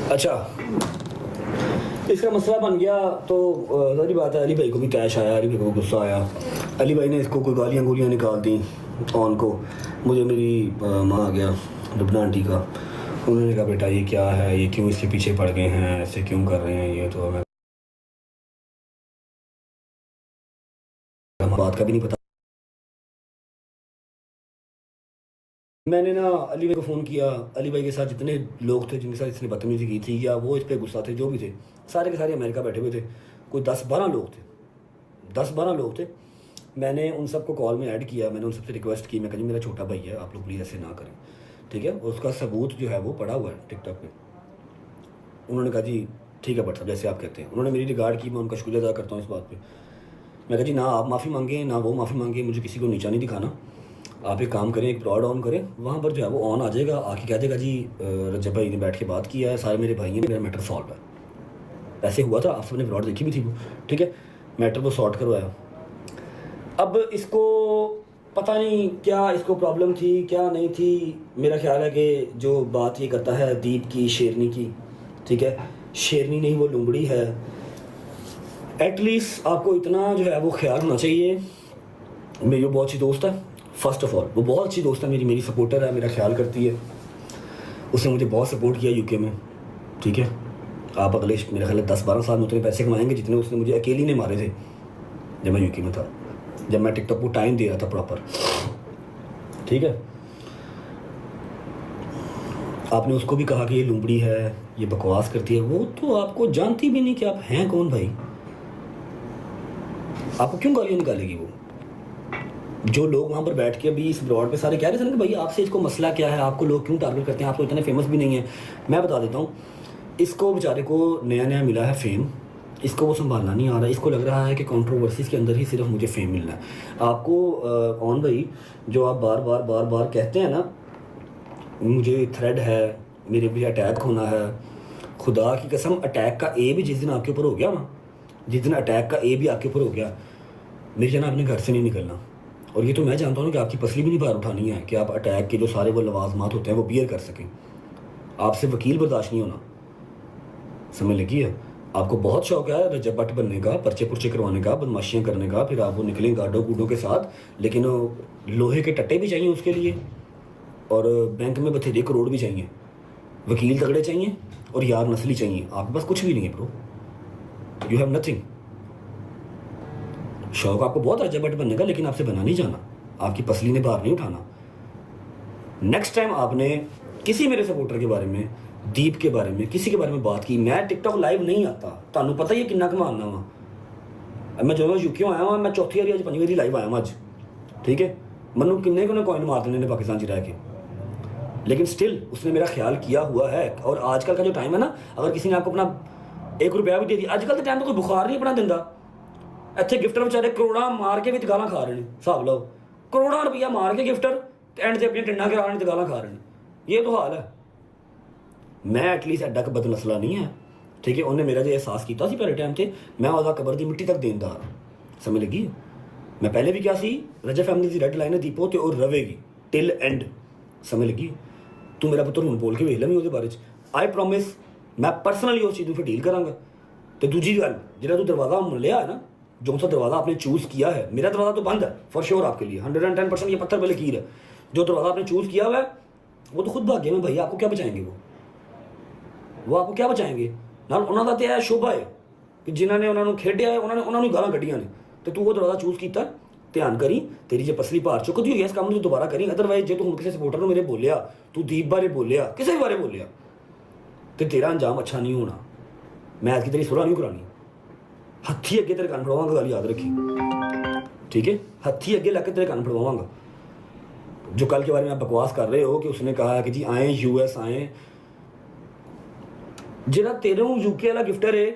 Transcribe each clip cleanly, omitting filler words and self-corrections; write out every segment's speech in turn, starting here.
अच्छा, इसका मसला बन गया तो ज़ाहिर बात है अली भाई को भी कैश आया, अली भाई को गुस्सा आया। अली भाई ने इसको कोई गालियाँ गुलियाँ निकाल दी ऑन को। मुझे मेरी माँ आ गया लुबना आंटी का, उन्होंने कहा बेटा ये क्या है, ये क्यों इसके पीछे पड़ गए हैं, ऐसे क्यों कर रहे हैं, ये तो हमें बात का भी नहीं पता। मैंने ना अली भाई को फ़ोन किया। अली भाई के साथ जितने लोग थे जिनके साथ इसने बदतमीज़ी की थी या वो इस पर गुस्सा थे, जो भी थे, सारे के सारे अमेरिका बैठे हुए थे। कोई 10-12 लोग थे, 10-12 लोग थे। मैंने उन सबको कॉल में ऐड किया, मैंने उन सबसे रिक्वेस्ट की, मैं कहा जी मेरा छोटा भाई है, आप लोग प्लीज़ ऐसे ना करें, ठीक है। और उसका सबूत जो है वो पड़ा हुआ है टिकटॉक पे। उन्होंने कहा जी ठीक है भट्ट साहब, जैसे आप कहते हैं। उन्होंने मेरी रिगार्ड की, मैं उनका शुक्रिया अदा करता हूँ इस बात पे। मैं कहा जी ना आप माफ़ी मांगें ना वो माफ़ी मांगे, मुझे किसी को नीचा नहीं दिखाना। आप एक काम करें, एक ब्रॉड ऑन करें, वहाँ पर जो है वो ऑन आ जाएगा, आके कह देगा जी रजब भाई ने बैठ के बात किया है, सारे मेरे भाई हैं, मेरा मैटर सॉल्व है। ऐसे हुआ था, आप सबने ब्रॉड देखी भी थी वो, ठीक है। मैटर वो सॉर्ट करवाया। अब इसको पता नहीं क्या इसको प्रॉब्लम थी क्या नहीं थी। मेरा ख्याल है कि जो बात ये करता है दीप की, शेरनी की, ठीक है, शेरनी नहीं वो लुंबड़ी है। एटलीस्ट आपको इतना जो है वो ख्याल होना चाहिए। मेरी वो बहुत अच्छी दोस्त है, फ़र्स्ट ऑफ ऑल वो बहुत अच्छी दोस्त है, मेरी सपोर्टर है, मेरा ख्याल करती है। उसने मुझे बहुत सपोर्ट किया यूके में, ठीक है। आप अगले मेरे ख्याल 10-12 साल में उतने पैसे कमाएंगे जितने उसने मुझे अकेली ने मारे थे जब मैं यूके में था, जब मैं टिकटॉक को टाइम दे रहा था प्रॉपर, ठीक है। आपने उसको भी कहा कि ये लुंबड़ी है, ये बकवास करती है, वो तो आपको जानती भी नहीं कि आप हैं कौन भाई। आपको क्यों गालियाँ निकालेगी वो? जो लोग वहाँ पर बैठ के अभी इस ब्रॉड पे सारे कह रहे थे ना कि भाई आपसे इसको मसला क्या है, आपको लोग क्यों टारगेट करते हैं, आप तो इतने फेमस भी नहीं है। मैं बता देता हूँ, इसको बेचारे को नया नया मिला है फेम, इसको वो संभालना नहीं आ रहा। इसको लग रहा है कि कंट्रोवर्सीज़ के अंदर ही सिर्फ मुझे फेम मिलना है। आपको ऑन भाई जो आप बार बार बार बार कहते हैं ना, मुझे थ्रेड है, मेरे भी अटैक होना है, खुदा की कसम अटैक का ए भी जिस दिन आपके ऊपर हो गया ना, जिस दिन अटैक का ए भी आपके ऊपर हो गया, मेरी जान आपने घर से नहीं निकलना। और ये तो मैं जानता हूँ कि आपकी पसली भी नहीं बाहर उठानी है कि आप अटैक के जो सारे वो लवाजमात होते हैं वो बियर कर सकें। आपसे वकील बर्दाश्त नहीं होना, समझ लगी है। आपको बहुत शौक है रजब भट्ट बनने का, पर्चे पुर्चे करवाने का, बदमाशियाँ करने का, फिर आप वो निकलें गाडो कूडों के साथ, लेकिन लोहे के टट्टे भी चाहिए उसके लिए, और बैंक में बथेरे करोड़ भी चाहिए, वकील तगड़े चाहिए, और यार नस्ली चाहिए। आपके पास कुछ भी नहीं है ब्रो, यू हैव नथिंग। शौक आपको बहुत रजब भट्ट बनने का, लेकिन आपसे बना नहीं जाना, आपकी पसली ने बाहर नहीं उठाना। नेक्स्ट टाइम आपने किसी मेरे सपोर्टर के बारे में, दीप के बारे में, किसी के बारे में बात की, मैं टिकटॉक लाइव नहीं आता, तुहानू पता ही है किन्ना कमाना वा। मैं जो यूके आया वहाँ, मैं चौथी बारी अज 5वीं बारी लाइव आया अज, ठीक है। मनु किन्ने को कॉइन मार देने पाकिस्तान च रह के, लेकिन स्टिल उसने मेरा ख्याल किया हुआ है। और आजकल का जो टाइम है ना, अगर किसी ने आपको अपना 1 रुपया भी दे दिया, आजकल के टाइम तो कोई बुखार नहीं अपना दिंदा। ਇੱਥੇ गिफ्टर बेचारे करोड़ा मार के भी गालां खा रहे हैं, हिसाब लो, करोड़ा रुपया मार के गिफ्टर एंड से अपनी टिंडा करा रहे गालां खा रहे हैं। ये तो हाल है। मैं एटलीस्ट एडा क बदनसला नहीं है, ठीक है। उन्हें मेरा जो एहसास किया पहले टाइम से, मैं वह कबर की मिट्टी तक देनदार, समझ लगी। मैं पहले भी क्या सी, रजब फैमिली की रेड लाइन है दीपो तो और रवेगी टिल एंड, समझ लगी। तू मेरा पुत्र हूँ बोल के वेख ला मैं बारे आई प्रॉमिस, मैं पर्सनली उस चीज़ फिर डील करांगा। तो दूजी गल, जो तू दरवाज़ा लिया है ना, जो सा दरवाज़ा आपने चूज़ किया है, मेरा दरवाज़ा तो बंद है फॉर श्योर आपके लिए, 110% ये पत्थर पे लकीर है। जो दरवाज़ा आपने चूज़ किया हुआ है वो तो खुद भाग्य में भाई, आपको क्या बचाएंगे वो आपको क्या बचाएंगे। नाल उन्होंने तो यह शोभा है कि जिन्होंने उन्होंने खेडिया है, उन्होंने गालां कढ़ियां ने, तो तू वो दरवाज़ा चूज़ किया, ध्यान करी तेरी जो पसली भार चुकती हुई है इस काम में दोबारा करी। अदरवाइज जो तू हम किसी सपोर्टर ने मेरे बोलिया, तू दीप बारे बोलिया, किसी भी बारे बोलिया, तो तेरा अंजाम अच्छा नहीं होना। मैं आज की तेरी सुलह नहीं करानी, हथी अगे तेरे कान फड़वांगा, गल याद रखी, ठीक है। हथी अगे लग के तेरे कान फड़वांगा। जो कल के बारे में आप बकवास कर रहे हो कि उसने कहा कि जी आए यूएस आए, ਜਿਹੜਾ तेरे यूके वाला गिफ्टर है,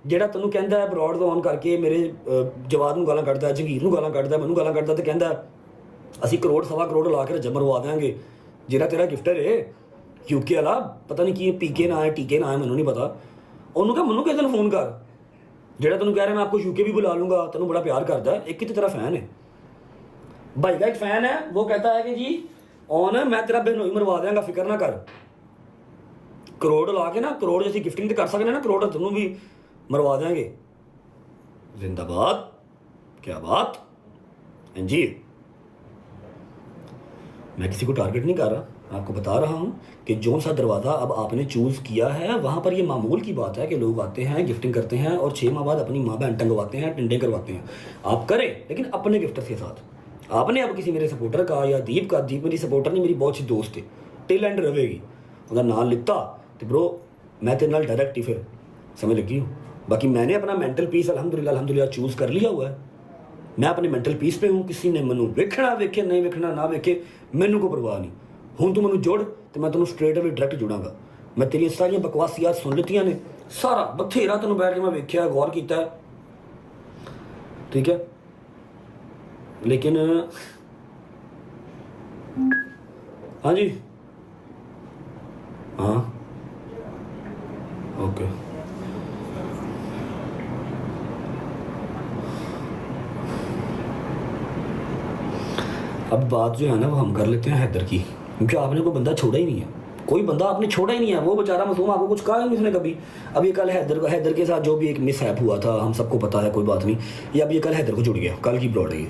ਜਿਹੜਾ ਤੈਨੂੰ ਕਹਿੰਦਾ ਹੈ ਬਰੋਡ ऑन करके मेरे जवाद ਨੂੰ ਗਾਲਾਂ ਕੱਢਦਾ, ਜੰਗੀਰ ਨੂੰ ਗਾਲਾਂ ਕੱਢਦਾ, ਮੈਨੂੰ ਗਾਲਾਂ ਕੱਢਦਾ, ਤੇ ਕਹਿੰਦਾ ਅਸੀਂ ਕਰੋੜ ਸਵਾ ਕਰੋੜ ਲਾ ਕੇ ਰਜਬ ਮਰਵਾ ਦੇਵਾਂਗੇ। ਜਿਹੜਾ ਤੇਰਾ ਗਿਫਟਰ ਹੈ यूके वाला, पता नहीं की पीके ना है टीके ना है, ਮੈਨੂੰ नहीं पता, ਉਹਨੂੰ ਕਹ ਮੈਨੂੰ ਕਿਸੇ ਦਿਨ ਫੋਨ ਕਰ, ਜਿਹੜਾ ਤੈਨੂੰ ਕਹਿ ਰਿਹਾ मैं आपको यूके भी बुला लूँगा, ਤੈਨੂੰ बड़ा प्यार करता है। एक ही तो तेरा फ़ैन है भाई का, एक फ़ैन है, वो कहता है कि जी ऑन मैं तेरा बेनोई मरवा देंगा, फिक्र ना कर, करोड़ ला के ना करोड़ जैसी गिफ्टिंग तो कर सकते ना, करोड़ तुम भी मरवा देंगे। जिंदाबाद, क्या बात जी। मैं किसी को टारगेट नहीं कर रहा, आपको बता रहा हूँ कि जो सा दरवाज़ा अब आपने चूज़ किया है वहाँ पर ये मामूल की बात है कि लोग आते हैं, गिफ्टिंग करते हैं और 6 माह बाद अपनी माँ बहन टंगवाते हैं, टिंडे करवाते हैं। आप करें लेकिन अपने गिफ्टर्स के साथ। आपने अब किसी मेरे सपोर्टर का या दीप का, दीप मेरी सपोर्टर नहीं, मेरी बहुत अच्छी दोस्त है, टेल एंड रहेगी, अगर नाम लिखता तो ब्रो मैं तेरे नाल डायरेक्ट ही फिर समझ लगी हूँ। बाकी मैंने अपना मेंटल पीस अल्हम्दुलिल्लाह चूज़ कर लिया हुआ है। मैं अपने मेंटल पीस पे हूँ, किसी ने मैनू वेखना वेखे नहीं वेखना ना वेखे मैनू को परवाह नहीं। हूँ तू मैनू जुड़ तो मैं तेनों स्ट्रेट अवे डायरेक्ट जुड़ांगा। मैं तेरी सारिया बकवासियात सुन लितियां ने, सारा बथेरा तेनों बैठ के मैं वेख्या गौर किया है, ठीक है। लेकिन हाँ जी, हाँ ओके। अब बात जो है ना वो हम कर लेते हैं हैदर की, क्योंकि आपने कोई बंदा छोड़ा ही नहीं है, कोई बंदा आपने छोड़ा ही नहीं है। वो बेचारा मासूम आपको कुछ कहा ही नहीं उसने कभी। अब ये कल हैदर के साथ जो भी एक मिसहैप हुआ था हम सबको पता है, कोई बात नहीं। ये अब ये कल हैदर को जुड़ गया, कल की प्लॉट है ये।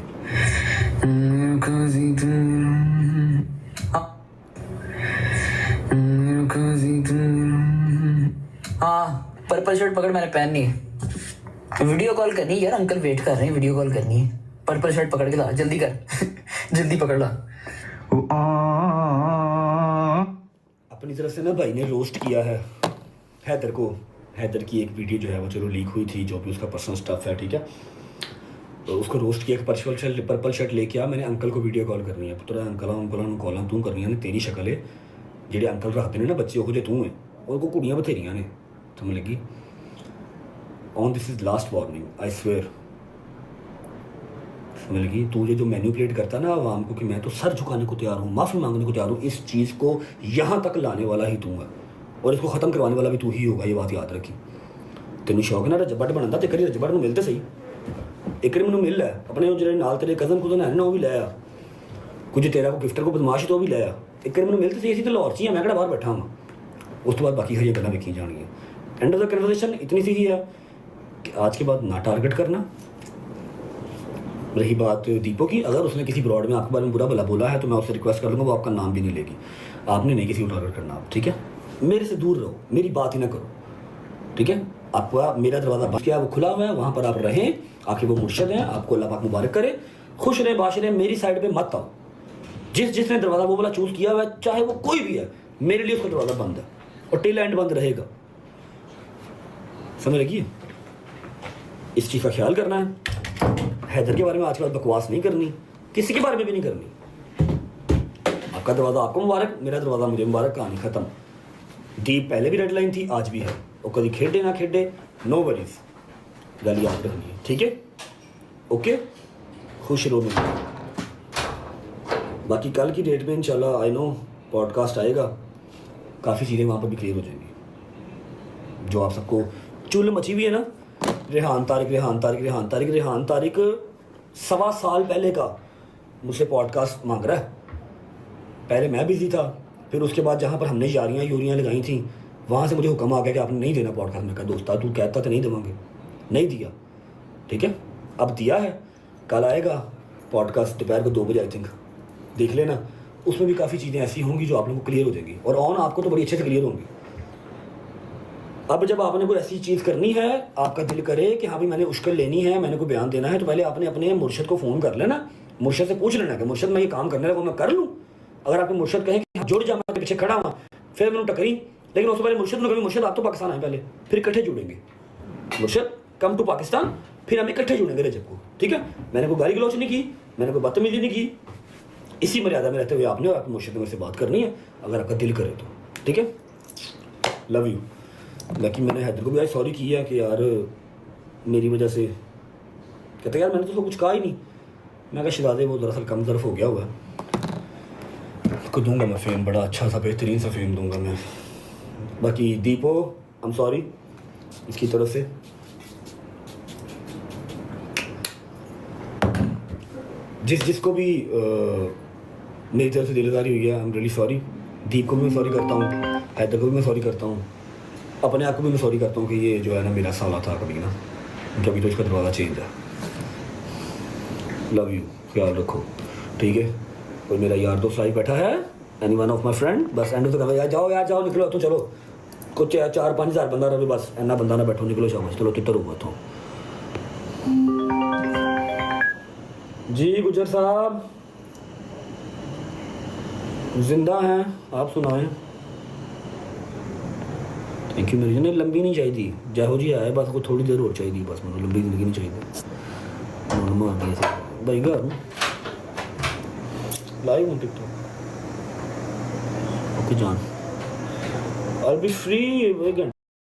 हाँ पर्पल शर्ट पकड़, मैंने पहननी है, वीडियो कॉल करनी है यार, अंकल वेट कर रहे हैं, वीडियो कॉल करनी है। पर्पल शर्ट पकड़ के ला, जल्दी कर जल्दी पकड़ ला। अपनी तरफ से ना भाई ने रोस्ट किया है हैदर को। हैदर की एक वीडियो जो है वो चलो लीक हुई थी, जो भी उसका पर्सनल स्टफ है, ठीक है। तो उसको रोस्ट किया, पर्पल शर्ट लेके आ, मैंने अंकल को वीडियो कॉल करनी है। पुत्र अंकल कॉल तू करनी ने, तेरी शक्ल है ਜਿਹੜੇ अंकल रखते हैं ना बच्चे वो जो तू है, और को कुड़ियाँ बथेरियां ने, समझ लगी। On this is last warning, I swear, समझ लगी। तू ये जो मैन्युपुलेट करता ना आवाम को कि मैं तो सर झुकाने को तैयार हूँ, माफ़ी मांगने को तैयार हूँ, इस चीज़ को यहाँ तक लाने वाला ही तू है और इसको ख़त्म करवाने वाला भी तू ही होगा, ये बात याद रखी। तेन शौक ना रजबट बनता तो करी रजबट मिलते सही, एक मैंने मिल है अपने जो नाल तेरे कज़न कुजन है ना वो भी ले आ, कुछ तेरा को गिफ्टर को बदमाश तो भी ले आ, एक मैंने मिलते सही। तो लाहौर ची मैं किहड़ा बाहर बैठा हाँ। उस तो बाद बाकी हरिया गल्लां वेखी जानियां। एंड ऑफ द कन्वर्सेशन इतनी सी ही है कि आज के बाद ना टारगेट करना। रही बात दीपो की, अगर उसने किसी ब्रॉड में आपके बारे में बुरा भला बोला है तो मैं उससे रिक्वेस्ट कर लूँगा वो आपका नाम भी नहीं लेगी। आपने नहीं किसी को टारगेट करना, आप ठीक है। मेरे से दूर रहो, मेरी बात ही ना करो, ठीक है। आपका मेरा दरवाज़ा बंद किया, वो खुला हुआ है, वहाँ पर आप रहें। आखिर वो मुर्शद हैं, आपको अल्लाह पाक मुबारक करे, खुश रहे बाश रहे, मेरी साइड पे मत आओ। जिसने दरवाज़ा वो वाला चूज़ किया हुआ है, चाहे वो कोई भी है, मेरे लिए उसका दरवाज़ा बंद है और टेल एंड बंद रहेगा, समझ लगी। इस चीज़ का ख्याल करना है। हैदर के बारे में आज के बाद बकवास नहीं करनी, किसी के बारे में भी नहीं करनी। आपका दरवाज़ा आपको मुबारक, मेरा दरवाज़ा मुझे मुबारक, कहानी ख़त्म। दीप पहले भी रेड लाइन थी, आज भी है, और कभी खेडे ना खेडे, नो वरीज, गल याद रखनी है, ठीक है। ओके, खुश रहो। बाकी कल की डेट में इंशाल्लाह आई नो पॉडकास्ट आएगा, काफ़ी चीज़ें वहाँ पर भी क्लियर हो जाएंगी। जो आप सबको चुल मची हुई है ना, रेहान तारिक 1.25 साल पहले का मुझसे पॉडकास्ट मांग रहा है। पहले मैं बिजी था, फिर उसके बाद जहाँ पर हमने यारियाँ यूरियाँ लगाई थी वहाँ से मुझे हुक्म आ गया कि आपने नहीं देना पॉडकास्ट। मैं कहा दोस्ता तू कहता तो नहीं देवांगे, नहीं दिया, ठीक है। अब दिया है, कल आएगा पॉडकास्ट दोपहर को 2 बजे आई थिंक, देख लेना। उसमें भी काफ़ी चीज़ें ऐसी होंगी जो आप लोगों को क्लियर हो जाएंगी, और ऑन आपको तो बड़ी अच्छे से क्लियर होंगी। अब जब आपने कोई ऐसी चीज़ करनी है, आपका दिल करे कि हाँ भाई मैंने उश्कल लेनी है, मैंने कोई बयान देना है, तो पहले आपने अपने मुर्शद को फ़ोन कर लेना, मुर्शद से पूछ लेना कि मुर्शद मैं ये काम करने लगा, मैं कर लूँ। अगर आपके मुर्शद कहें कि जुड़ जा, मैं पीछे खड़ा हुआ, फिर मैंने टकरी, लेकिन उससे पहले मुर्शद ने कभी मुर्शद आप तो पाकिस्तान आए पहले, फिर इकट्ठे जुड़ेंगे। मुर्शद कम टू पाकिस्तान, फिर हम इकट्ठे जुड़ेंगे रजब को, ठीक है। मैंने कोई गाली गलौच नहीं की, मैंने कोई बदतमीजी नहीं की, इसी मर्यादा में रहते हुए आपने और आपके मुर्शद में से बात करनी है, अगर आपका दिल करे तो, ठीक है। Love you. बाकी मैंने हैदर को भी आज सॉरी किया कि यार मेरी वजह से, कहते यार मैंने तो कुछ कहा ही नहीं। मैं कहा शहजादे वो दरअसल कम ज़र्फ हो गया हुआ है, उसको दूंगा मैं फेम, बड़ा अच्छा सा बेहतरीन सा फेम दूंगा मैं। बाकी दीपो आई एम सॉरी इसकी तरफ से, जिसको भी मेरी तरफ से दिलदारी हुई है, आई एम रियली सॉरी। दीप को भी मैं सॉरी करता हूँ। हैदर को भी मैं सॉरी करता हूँ, अपने आप को भी मैं सॉरी करता हूँ कि ये जो है ना मेरा साला था कभी ना, क्योंकि अभी तो इसका दरवाज़ा चेंज है। लव यू, ख्याल रखो, ठीक है। कोई मेरा यार दोस्त लाइव बैठा है, any one of my friend, बस एंड तो यार जाओ निकलो तो, चलो कुछ 4-5 हज़ार बंदा रहे, बस इन्ना बंदा ना बैठो, निकलो शाबाश, चलो तितर हुआ तो जी। गुजर साहब जिंदा हैं, आप सुनाएं। Thank you. मेरी नहीं लंबी नहीं चाहिए, जहो जी आए बस, को थोड़ी देर और चाहिए बस, मैं लंबी जिंदगी नहीं चाहिए। मार दिए थे भाई घर लाइव हूँ टिकटॉक। ओके जान, आई बी फ्री